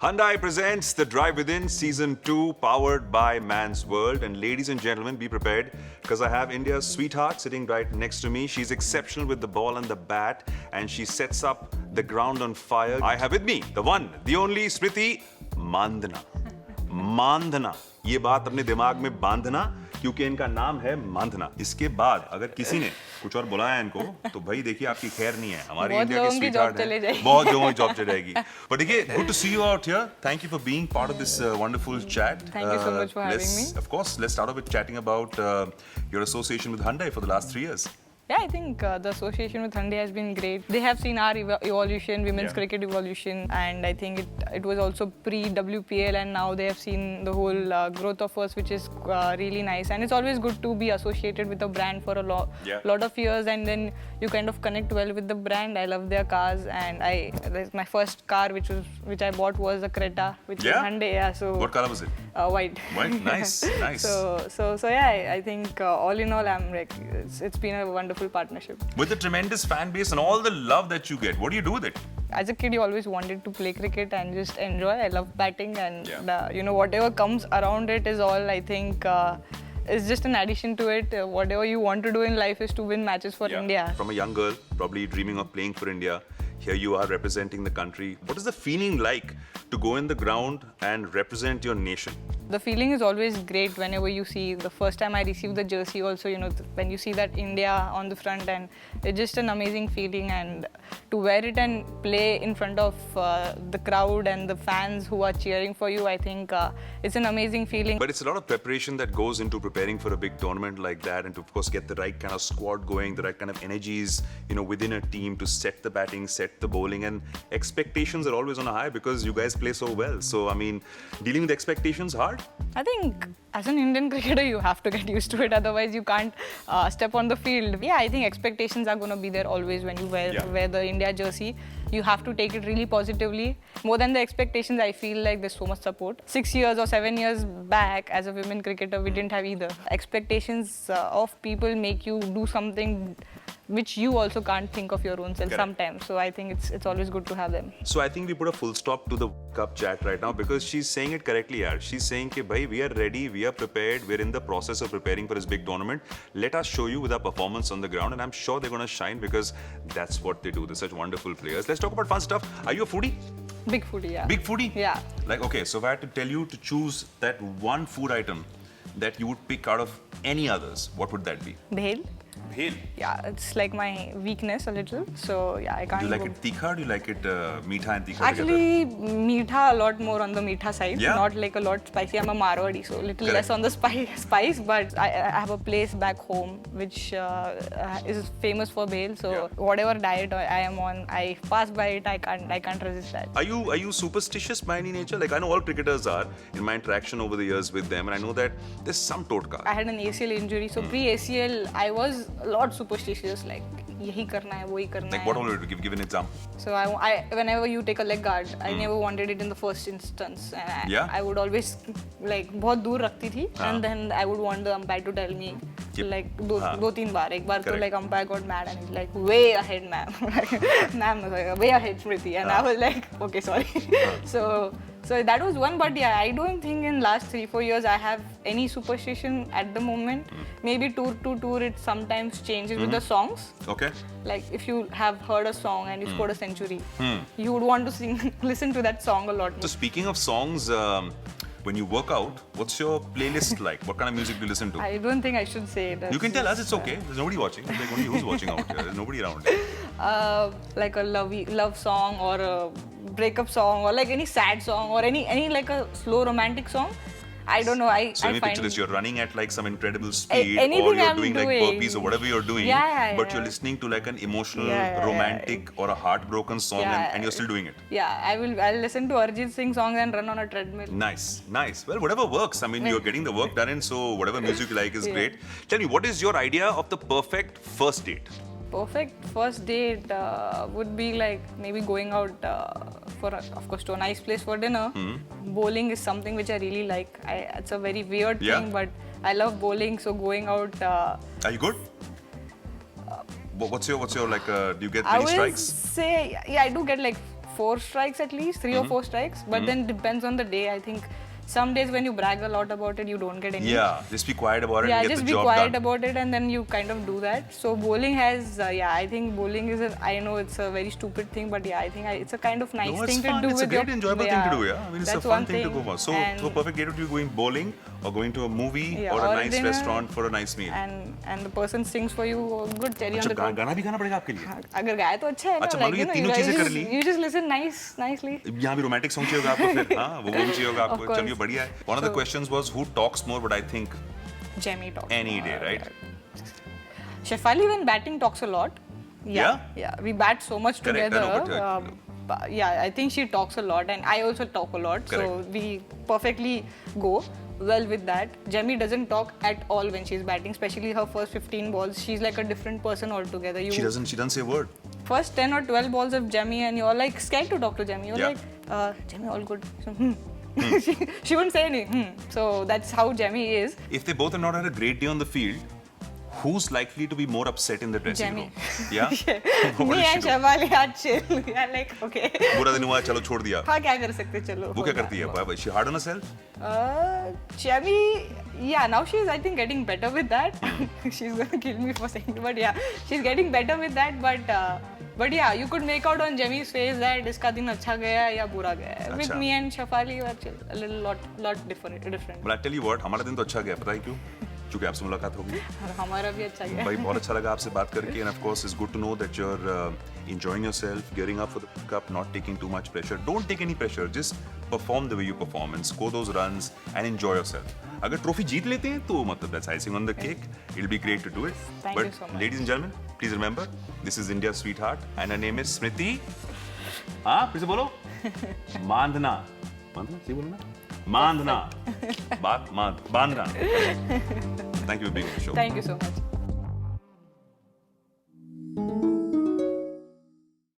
Hyundai presents The Drive Within Season 2, powered by Man's World. And ladies and gentlemen, be prepared because I have India's sweetheart sitting right next to me. She's exceptional with the ball and the bat, and she sets up the ground on fire. I have with me the one, the only Smriti Mandhana. Mandhana, ये बात अपने दिमाग में बांधना क्योंकि इनका नाम है मांधना. इसके बाद अगर किसी ने कुछ और बुलाया इनको तो भाई देखिए आपकी खैर नहीं है. हमारी इंडिया की स्वीटहार्ट है, बहुत लोगों की जॉब चली जाएगी. पर देखिए, good to see you out here. Thank you for being part of this wonderful chat. Thank you so much for having me. Of course, let's start off with chatting about your association with Hyundai for the last 3 years. Yeah, I think the association with Hyundai has been great. They have seen our evolution, women's cricket evolution, and I think it was also pre-WPL, and now they have seen the whole growth of us, which is really nice. And it's always good to be associated with a brand for a lot of years, and then you kind of connect well with the brand. I love their cars, and my first car, which I bought, was a Creta, which is Hyundai. Yeah, so what color was it? White. White, nice, nice. So yeah, I think all in all, I'm like, it's been a wonderful partnership. With the tremendous fan base and all the love that you get, what do you do with it? As a kid, you always wanted to play cricket and just enjoy. I love batting, and whatever comes around it is all, I think, is just an addition to it. Whatever you want to do in life is to win matches for India. From a young girl, probably dreaming of playing for India, here you are representing the country. What is the feeling like to go in the ground and represent your nation? The feeling is always great whenever you see. The first time I received the jersey also, when you see that India on the front, and it's just an amazing feeling. And to wear it and play in front of the crowd and the fans who are cheering for you, I think it's an amazing feeling. But it's a lot of preparation that goes into preparing for a big tournament like that, and to of course get the right kind of squad going, the right kind of energies, within a team to set the batting, set the bowling, and expectations are always on a high because you guys play so well. So, I mean, dealing with expectations hard? I think as an Indian cricketer, you have to get used to it. Otherwise, you can't step on the field. Yeah, I think expectations are going to be there always when you wear the India jersey. You have to take it really positively. More than the expectations, I feel like there's so much support. 6 years or 7 years back, as a women cricketer, we didn't have either. Expectations of people make you do something which you also can't think of your own self sometimes. So I think it's always good to have them. So I think we put a full stop to the cup chat right now because she's saying it correctly, yaar. She's saying that, bhai, we are ready, we are prepared, we're in the process of preparing for this big tournament. Let us show you with our performance on the ground, and I'm sure they're going to shine because that's what they do. They're such wonderful players. Let's talk about fun stuff. Are you a foodie? Big foodie, yeah. Big foodie? Yeah. Like, okay, so if I had to tell you to choose that one food item that you would pick out of any others, what would that be? Bhel. Bhel? Yeah, it's like my weakness a little. So yeah, I can't. Do you like it tikha or do you like it meetha and tikha Actually, meetha a lot more on the meetha side. Yeah? Not like a lot spicy. I'm a Marwadi, so a little less on the spice. But I have a place back home which is famous for bhel. So whatever diet I am on, I pass by it. I can't resist that. Are you superstitious by any nature? Like I know all cricketers are in my interaction over the years with them, and I know that there's some totka. I had an ACL injury, so pre-ACL I was a lot superstitious. Like yahi karna hai, wohi karna hai. Like what all would you give an example? So I whenever you take a leg guard, I never wanted it in the first instance. And I would always like बहुत दूर रखती थी, and then I would want the umpire to tell me like दो तीन बार. एक बार तो like umpire got mad and he's like way ahead ma'am, ma'am way ahead Smriti, and I was like okay sorry. So that was one, but yeah, I don't think in last 3-4 years I have any superstition at the moment. Maybe tour to tour it sometimes changes with the songs. Okay. Like if you have heard a song and you scored a century, you would want to listen to that song a lot more. So speaking of songs, when you work out, what's your playlist like? What kind of music do you listen to? I don't think I should say that. You can tell us, it's okay. There's nobody watching. Like only who's watching out here. There's nobody around. Like a love song or a breakup song or like any sad song or any like a slow romantic song. I don't know. So let me picture this: you're running at like some incredible speed, or you're I'm doing like burpees or whatever you're doing, but you're listening to like an emotional, romantic or a heartbroken song, and you're still doing it. Yeah, I'll listen to Arjit Singh songs and run on a treadmill. Nice, nice. Well, whatever works. I mean, you're getting the work done, and so whatever music you like is great. Tell me, what is your idea of the perfect first date? Perfect first date would be like maybe going out of course to a nice place for dinner. Bowling is something which I really like. It's a very weird thing, but I love bowling. So going out. Are you good? What's your like? Do you get many strikes? I would say I do get like 4 strikes at least, 3 or 4 strikes. But then depends on the day. I think some days when you brag a lot about it, you don't get any. Yeah, just be quiet about it Yeah, and get just the be job quiet done. about it, and then you kind of do that. So bowling has, I think bowling is. I know it's a very stupid thing, but yeah, I think it's a kind of nice No, it's thing fun. to do It's with a great, your. enjoyable thing to do. Yeah, I mean, it's a That's fun one thing to go for. So, And- so perfect day to be going bowling or going to a movie Yeah, or a or nice dinner. restaurant for a nice meal. and the person sings for you. Good cherry on अच्छा the top. गाना भी गाना पड़ेगा आपके लिए. अगर गाए तो अच्छा है ना. अच्छा, मान लो ये तीनों चीजें कर ली. You just listen nicely. यहाँ भी रोमांटिक सॉन्ग चाहिए होगा आपको फिर. हाँ, वो भी चाहिए होगा Of आपको. course. चलिए बढ़िया है. One of the questions was who talks more, but I think Jamie talks. any day, right? Shefali when batting talks a lot. Yeah. We bat so much Correct, I together. know, but, Yeah, I think she talks a lot, and I also talk a lot. So Correct. we perfectly go well with that. Jamie doesn't talk at all when she's batting, especially her first 15 balls. She's like a different person altogether. she doesn't say a word. First 10 or 12 balls of Jamie, and you're like scared to talk to Jamie. You're Yeah. like, Jamie, all good. So, she wouldn't say anything. So that's how Jamie is. If they both have not had a great day on the field, who's likely to be more upset in the dressing Jamie. room? Yeah? What Me does she and do? Shefali are chill. We are like, okay. बुरा दिन हुआ चलो छोड़ दिया. हाँ क्या कर सकते चलो. वो क्या करती है? Is she hard on herself? Jamie, yeah, now she's I think getting better with that. She's gonna kill me for saying it, but yeah, she's getting better with that. But yeah, you could make out on Jamie's face that इसका दिन अच्छा गया या बुरा गया. With अच्छा. me and Shefali, we are chill, a lot different. But I tell you what, हमारा दिन तो अच्छा गया. पता है क्यों? क्योंकि आपसे मुलाकात होगी. और हमारा भी अच्छा गया. भाई बहुत अच्छा लगा आपसे बात करके, and of course it's good to know that you're enjoying yourself, gearing up for the cup, not taking too much pressure. Don't take any pressure, just perform the way you perform and score those runs and enjoy yourself. अगर trophy जीत लेते हैं तो मतलब that's icing on the cake. It'll be great to do it. Thank But you so much. ladies and gentlemen, please remember this is India's sweetheart and her name is Smriti. हाँ फिर से बोलो. मांधना. मांधना सही बोलो ना. मांधना. बांधना. Thank you for being on the show. Thank you so much.